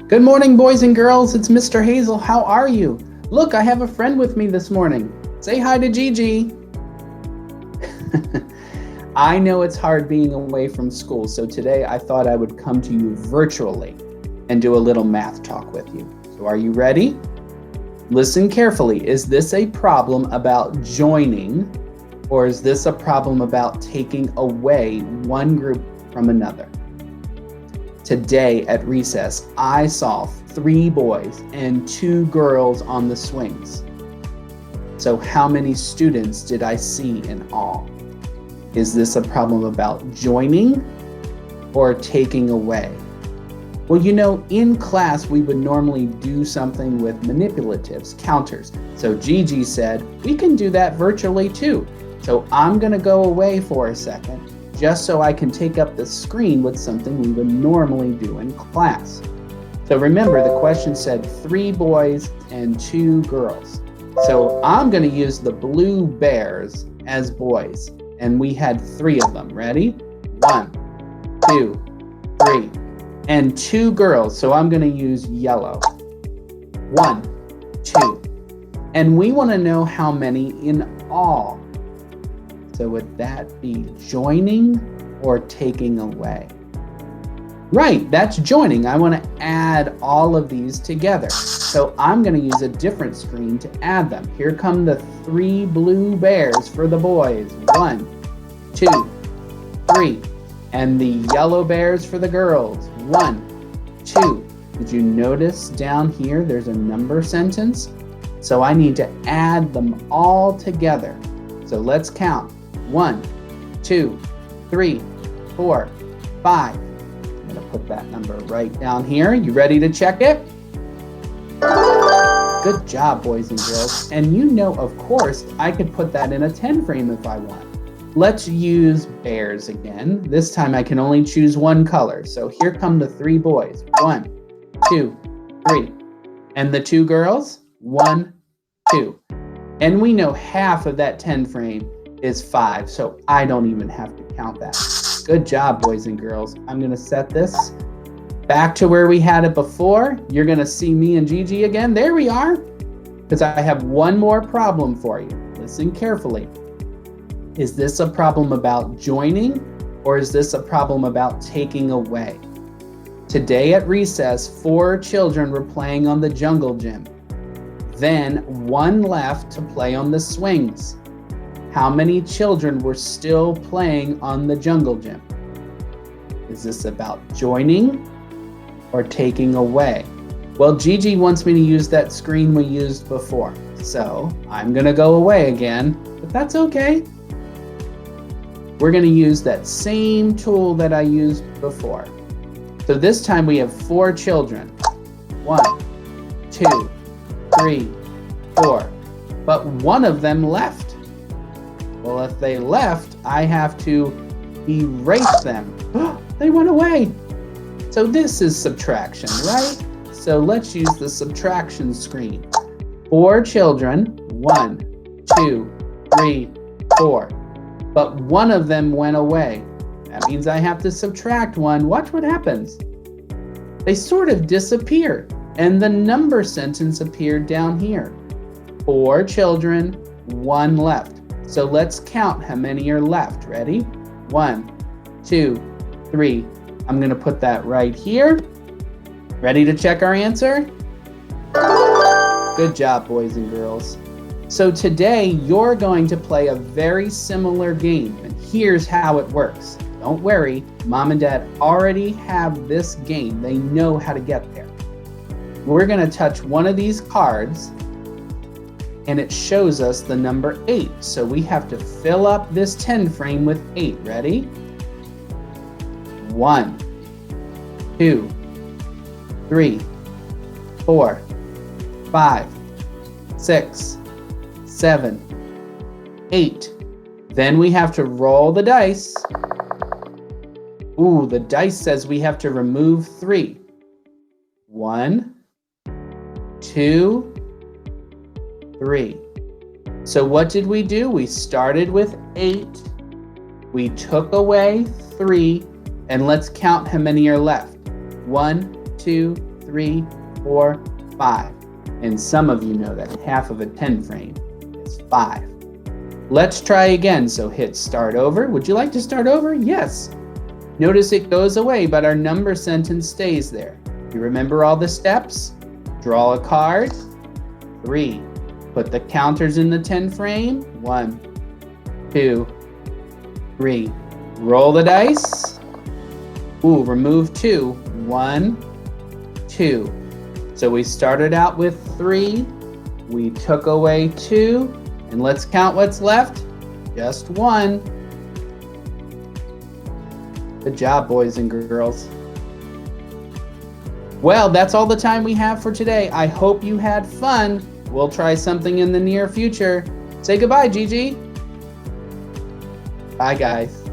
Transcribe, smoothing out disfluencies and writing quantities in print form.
Good morning, boys and girls. It's Mr. Hazel. How are you? Look, I have a friend with me this morning. Say hi to Gigi. I know it's hard being away from school, so today I thought I would come to you virtually and do a little math talk with you. So are you ready? Listen carefully. Is this a problem about joining, or is this a problem about taking away one group from another? Today at recess, I saw 3 boys and 2 girls on the swings. So how many students did I see in all? Is this a problem about joining or taking away? Well, you know, in class, we would normally do something with manipulatives, counters. So Gigi said, we can do that virtually too. So I'm gonna go away for a second, just so I can take up the screen with something we would normally do in class. So remember, the question said 3 boys and 2 girls. So I'm gonna use the blue bears as boys, and we had 3 of them. Ready? 1, 2, 3. And 2 girls, so I'm gonna use yellow. 1, 2. And we wanna know how many in all. So would that be joining or taking away? Right, that's joining. I want to add all of these together. So I'm going to use a different screen to add them. Here come the 3 blue bears for the boys. 1, 2, 3. And the yellow bears for the girls. 1, 2. Did you notice down here there's a number sentence? So I need to add them all together. So let's count. 1, 2, 3, 4, 5. I'm going to put that number right down here. You ready to check it? Good job, boys and girls. And you know, of course, I could put that in a 10 frame if I want. Let's use bears again. This time I can only choose one color. So here come the 3 boys. 1, 2, 3. And the 2 girls? 1, 2. And we know half of that 10 frame is 5, so I don't even have to count that. Good job, boys and girls. I'm gonna set this back to where we had it before. You're gonna see me and Gigi again. There we are, because I have one more problem for you. Listen carefully. Is this a problem about joining, or is this a problem about taking away? Today at recess, 4 children were playing on the jungle gym. Then 1 left to play on the swings. How many children were still playing on the jungle gym? Is this about joining or taking away? Well, Gigi wants me to use that screen we used before. So I'm gonna go away again, but that's okay. We're gonna use that same tool that I used before. So this time we have 4 children. 1, 2, 3, 4. But one of them left. Well, if they left, I have to erase them. They went away. So this is subtraction, right? So let's use the subtraction screen. 4 children, 1, 2, 3, 4. But one of them went away. That means I have to subtract 1. Watch what happens. They sort of disappeared, and the number sentence appeared down here. 4 children, 1 left. So let's count how many are left. Ready? 1, 2, 3. I'm going to put that right here. Ready to check our answer? Good job, boys and girls. So today you're going to play a very similar game, and here's how it works. Don't worry, Mom and Dad already have this game. They know how to get there. We're going to touch one of these cards, and it shows us the number 8. So we have to fill up this 10 frame with 8. Ready? 1, 2, 3, 4, 5, 6, 7, 8. Then we have to roll the dice. Ooh, the dice says we have to remove 3. 1, 2, 3. So what did we do? We started with 8. We took away 3. And let's count how many are left. 1, 2, 3, 4, 5. And some of you know that half of a 10 frame is 5. Let's try again. So hit start over. Would you like to start over? Yes. Notice it goes away, but our number sentence stays there. You remember all the steps? Draw a card. 3. Put the counters in the 10 frame. 1, 2, 3. Roll the dice. Ooh, remove 2. 1, 2. So we started out with 3. We took away 2. And let's count what's left. Just 1. Good job, boys and girls. Well, that's all the time we have for today. I hope you had fun. We'll try something in the near future. Say goodbye, Gigi. Bye, guys.